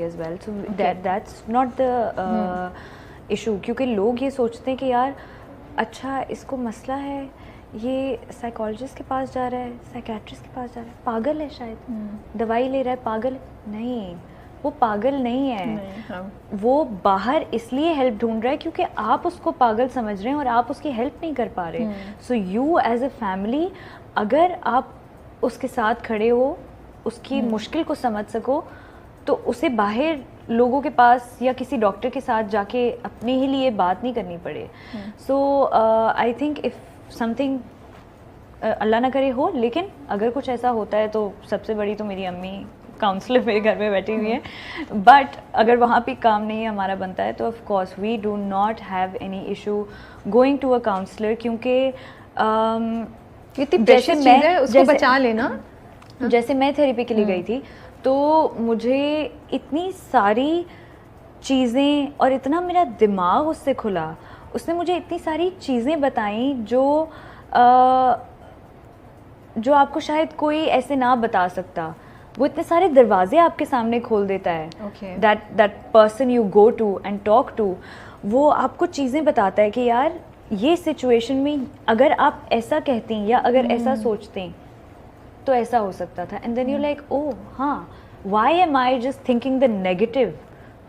as well, so that's not the issue, क्योंकि लोग ये सोचते हैं कि यार अच्छा इसको मसला है, ये साइकोलॉजिस्ट के पास जा रहा है, साइकेट्रिस्ट के पास जा रहा है, पागल है शायद, दवाई ले रहा है, पागल नहीं, वो पागल नहीं है, वो बाहर इसलिए हेल्प ढूंढ रहा है क्योंकि आप उसको पागल समझ रहे हैं और आप उसकी हेल्प नहीं कर पा रहे। So you as a family, अगर आप उसके साथ खड़े हो, उसकी मुश्किल को समझ सको, तो उसे बाहर लोगों के पास या किसी डॉक्टर के साथ जाके अपने ही लिए बात नहीं करनी पड़े। सो आई थिंक इफ़ समथिंग, अल्लाह ना करे हो, लेकिन अगर कुछ ऐसा होता है तो सबसे बड़ी तो मेरी अम्मी काउंसलर मेरे घर में बैठी हुई है, बट अगर वहाँ पे काम नहीं हमारा बनता है तो of course we do not have any issue going to a counsellor, क्योंकि उसको बचा लेना। जैसे मैं थेरेपी के लिए गई थी तो मुझे इतनी सारी चीज़ें और इतना मेरा दिमाग उससे खुला, उसने मुझे इतनी सारी चीज़ें बताई जो आपको शायद कोई ऐसे ना बता सकता। वो इतने सारे दरवाजे आपके सामने खोल देता है। That person you go to and talk to, वो आपको चीज़ें बताता है कि यार ये सिचुएशन में अगर आप ऐसा कहती या अगर ऐसा सोचते तो ऐसा हो सकता था। And then you like, oh हाँ, why am I just thinking the negative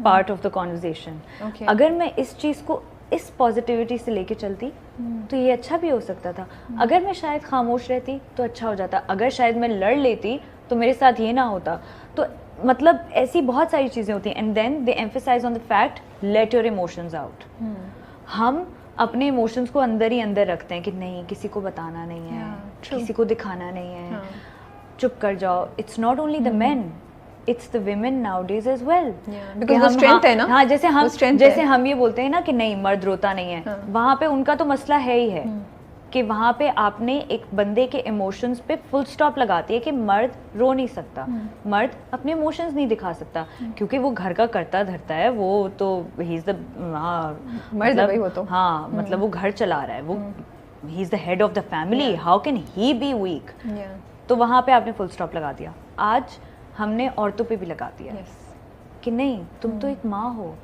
part of the conversation. अगर मैं इस चीज़ को इस पॉजिटिविटी से लेके चलती तो ये अच्छा भी हो सकता था। अगर मैं शायद खामोश रहती तो अच्छा हो जाता, अगर शायद मैं लड़ लेती तो मेरे साथ ये ना होता। तो मतलब ऐसी बहुत सारी चीज़ें होती हैं। And then they emphasise on the fact, let your emotions out. हम अपने इमोशंस को अंदर ही अंदर रखते हैं कि नहीं, किसी को बताना नहीं है, किसी को दिखाना नहीं है, चुप कर जाओ। It's not only the men, it's the women nowadays as well, because वो स्ट्रेंथ है ना। हाँ, जैसे हम ये बोलते हैं ना कि नहीं मर्द रोता नहीं है, वहाँ पे उनका तो मसला है ही है कि वहाँ पे आपने एक बंदे के इमोशंस पे फुल स्टॉप लगाती है कि मर्द रो नहीं सकता, मर्द अपने इमोशंस नहीं दिखा सकता, क्योंकि वो घर का करता धरता है, वो तो ही इज द मर्द है वो तो, हाँ मतलब वो घर चला रहा है, वो he is the head of the family, how can he be weak. तो वहाँ पे आपने फुल स्टॉप लगा दिया। आज हमने औरतों पे भी लगा दिया कि नहीं, तुम तो एक माँ हो,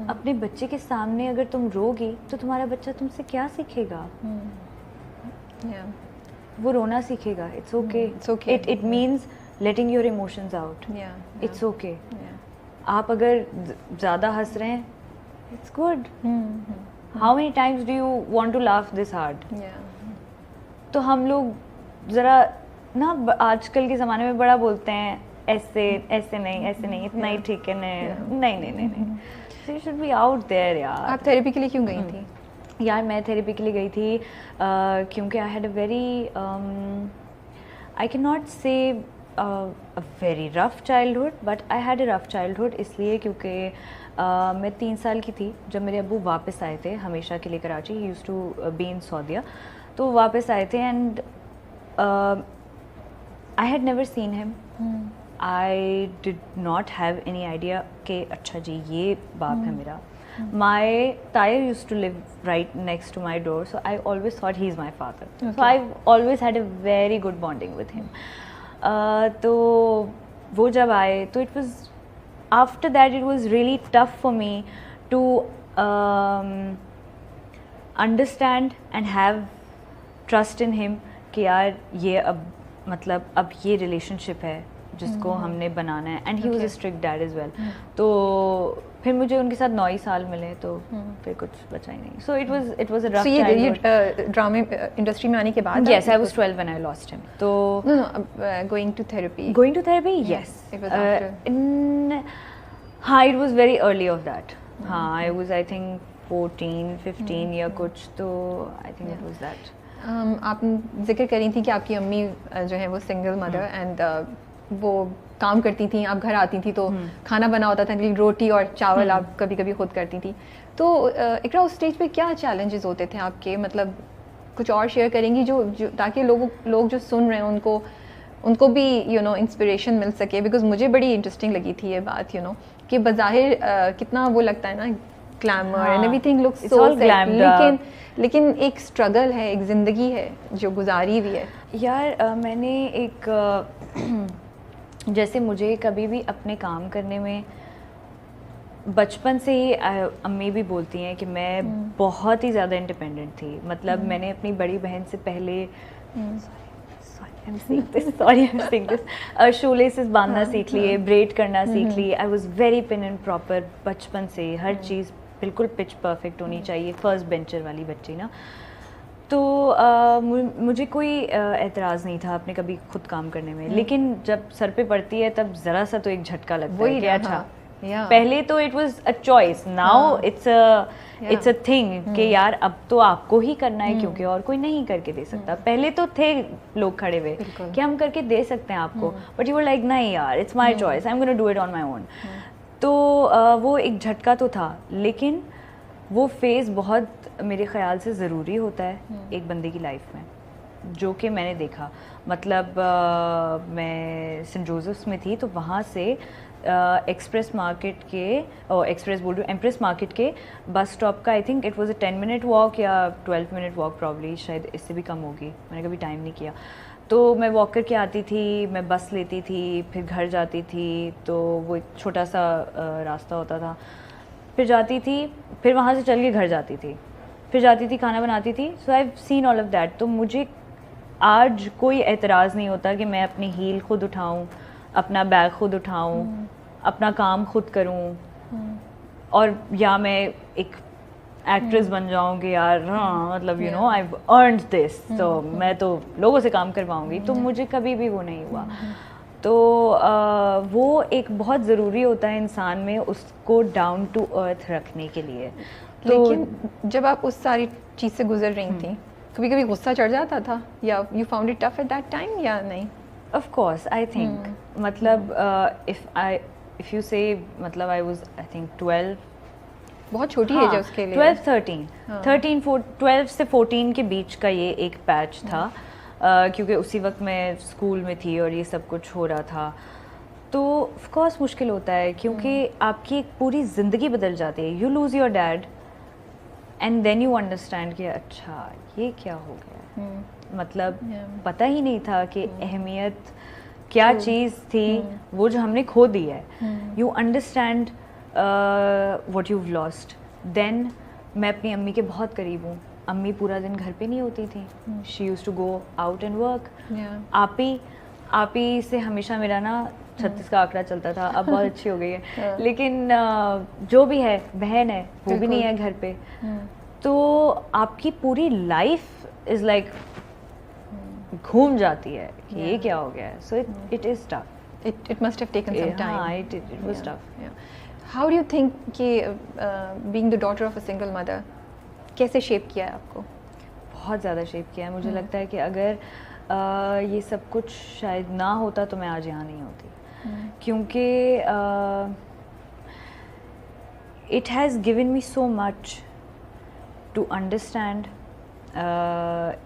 अपने बच्चे के सामने अगर तुम रोगी तो तुम्हारा बच्चा तुमसे क्या सीखेगा? वो रोना सीखेगा। It's okay, it means letting your emotions out. It's okay. आप अगर ज़्यादा हंस रहे हैं, it's good. How many times do you want to laugh this hard? तो हम लोग ज़रा ना आजकल के ज़माने में बड़ा बोलते हैं, ऐसे नहीं, इतना ही ठीक है, नहीं, so you should be out there यार। आप थेरेपी के लिए क्यों गई थी? यार मैं थेरेपी के लिए गई थी क्योंकि I had a very, I can not say a very rough childhood, but I had a rough childhood, इसलिए क्योंकि मैं 3 साल की थी जब मेरे अब्बू वापस आए थे हमेशा के लिए Karachi. He used to be in Saudia, तो वो वापस आए थे and I had never seen him. I did not have any idea कि अच्छा जी ये बाप है मेरा। My Taya used to live right next to my door, so I always thought he's my father. So I've always had a very good bonding with him. तो वो जब आए तो it was, after that it was really tough for me to understand and have trust in him कि यार ये अब मतलब अब ये relationship है जिसको हमने बनाना है। And he was a strict dad as well. तो फिर मुझे उनके साथ 9 साल मिले, तो फिर कुछ बचा ही नहीं। So it was a rough childhood. Drama industry में आने के बाद? Yes, I was 12 when I lost him. तो गोइंग टू थेरेपी, यस, हाँ, it was very early of that. हाँ, आई वाज आई थिंक 14, 15 या कुछ, तो I think it was that. आप जिक्र कर रही थी कि आपकी अम्मी जो है वो सिंगल मदर एंड वो काम करती थी, आप घर आती थी तो खाना बना होता था, रोटी और चावल आप कभी कभी खुद करती थी। तो इकरा उस स्टेज पे क्या चैलेंजेस होते थे आपके? मतलब कुछ और शेयर करेंगी जो ताकि लोग जो सुन रहे हैं उनको भी इंस्पिरेशन मिल सके? बिकॉज मुझे बड़ी इंटरेस्टिंग लगी थी ये बात, कि बज़ाहिर कितना वो लगता है ना, glamour and everything looks so glamour, लेकिन एक स्ट्रगल है, एक ज़िंदगी है जो गुजारी हुई है। यार मैंने एक जैसे मुझे कभी भी अपने काम करने में बचपन से ही अम्मी भी बोलती हैं कि मैं बहुत ही ज़्यादा इंडिपेंडेंट थी। मतलब मैंने अपनी बड़ी बहन से पहले शो लेसेस बांधना सीख लिए, ब्रेड करना सीख लिए। I was very pin and proper बचपन से, हर चीज़ बिल्कुल पिच परफेक्ट होनी चाहिए, फर्स्ट बेंचर वाली बच्ची ना। तो मुझे कोई एतराज़ नहीं था अपने कभी खुद काम करने में, लेकिन जब सर पे पड़ती है तब ज़रा सा तो एक झटका लगता है कि अच्छा, पहले तो it was a choice, now it's a thing कि यार अब तो आपको ही करना है क्योंकि और कोई नहीं करके दे सकता। पहले तो थे लोग खड़े हुए कि हम करके दे सकते हैं आपको, बट यू वर लाइक नहीं यार, it's my choice, I am gonna do it on my own. तो वो एक झटका तो था, लेकिन वो फेज़ बहुत मेरे ख्याल से ज़रूरी होता है एक बंदे की लाइफ में, जो कि मैंने देखा। मतलब मैं सेंट जोसेफ्स में थी, तो वहाँ से एक्सप्रेस मार्केट के, एक्सप्रेस बोल रही हूँ, एम्प्रेस मार्केट के बस स्टॉप का, I think it was a 10 minute walk या 12 मिनट वॉक, प्रॉब्ली शायद इससे भी कम होगी, मैंने कभी टाइम नहीं किया। तो मैं वॉक करके आती थी, मैं बस लेती थी, फिर घर जाती थी। तो वो एक छोटा सा रास्ता होता था, फिर जाती थी, फिर वहाँ से चल के घर जाती थी, फिर जाती थी, खाना बनाती थी। So I have seen all of that. तो मुझे आज कोई एतराज़ नहीं होता कि मैं अपनी हील खुद उठाऊं, अपना बैग खुद उठाऊं, अपना काम खुद करूं, और या मैं एक एक्ट्रेस बन जाऊं कि यार हाँ, मतलब you know I earned this, तो मैं तो लोगों से काम करवाऊंगी। तो मुझे कभी भी वो नहीं हुआ। तो वो एक बहुत ज़रूरी होता है इंसान में उसको डाउन टू अर्थ रखने के लिए। तो लेकिन जब आप उस सारी चीज़ से गुजर रही थी, कभी कभी गुस्सा चढ़ जाता था, या you found it tough at that time, या नहीं? ऑफ कोर्स, आई थिंक मतलब इफ़ यू से, मतलब आई वाज आई थिंक 12, बहुत छोटी एज है उसके लिए। 12 13 12 से 14 के बीच का ये एक पैच था, क्योंकि उसी वक्त मैं स्कूल में थी और ये सब कुछ हो रहा था। तो ऑफ कोर्स मुश्किल होता है, क्योंकि आपकी एक पूरी ज़िंदगी बदल जाती है। You lose your dad and then you understand कि अच्छा ये क्या हो गया। मतलब पता ही नहीं था कि अहमियत क्या चीज़ थी, वो जो हमने खो दी है। You understand what you lost. Then मैं अपनी अम्मी के बहुत करीब हूँ। अम्मी पूरा दिन घर पे नहीं होती थी, she used to go out and work. आपी से हमेशा मेरा ना 36 का आंकड़ा चलता था, अब बहुत अच्छी हो गई है। लेकिन जो भी है, बहन है, वो भी नहीं है घर पे। तो आपकी पूरी लाइफ इज़ लाइक घूम जाती है कि ये क्या हो गया है। So it is tough. It must have taken some time. हाँ, it was tough. How do you think कि being the daughter of a single mother कैसे शेप किया है आपको? बहुत ज़्यादा शेप किया है। मुझे लगता है कि अगर ये सब कुछ शायद ना होता तो मैं आज यहाँ नहीं होती, क्योंकि it has given me so much to understand.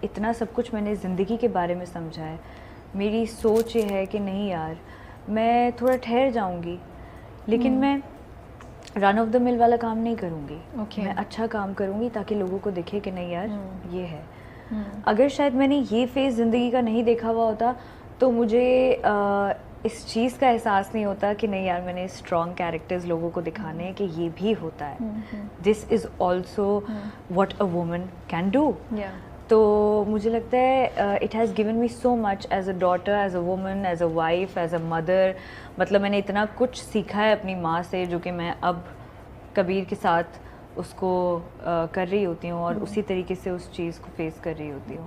इतना सब कुछ मैंने ज़िंदगी के बारे में समझा है। मेरी सोच ये है कि नहीं यार, मैं थोड़ा ठहर जाऊँगी, लेकिन मैं रन ऑफ द मिल वाला काम नहीं करूँगी। मैं अच्छा काम करूँगी ताकि लोगों को दिखे कि नहीं यार ये है। अगर शायद मैंने ये फेज़ ज़िंदगी का नहीं देखा हुआ होता तो मुझे इस चीज़ का एहसास नहीं होता कि नहीं यार, मैंने स्ट्रॉन्ग कैरेक्टर्स लोगों को दिखाने हैं कि ये भी होता है। This is also what a woman can do. तो मुझे लगता है it has given me so much as a daughter, as a woman, as a wife, as a mother. मतलब मैंने इतना कुछ सीखा है अपनी माँ से, जो कि मैं अब कबीर के साथ उसको कर रही होती हूँ और उसी तरीके से उस चीज़ को फेस कर रही होती हूँ।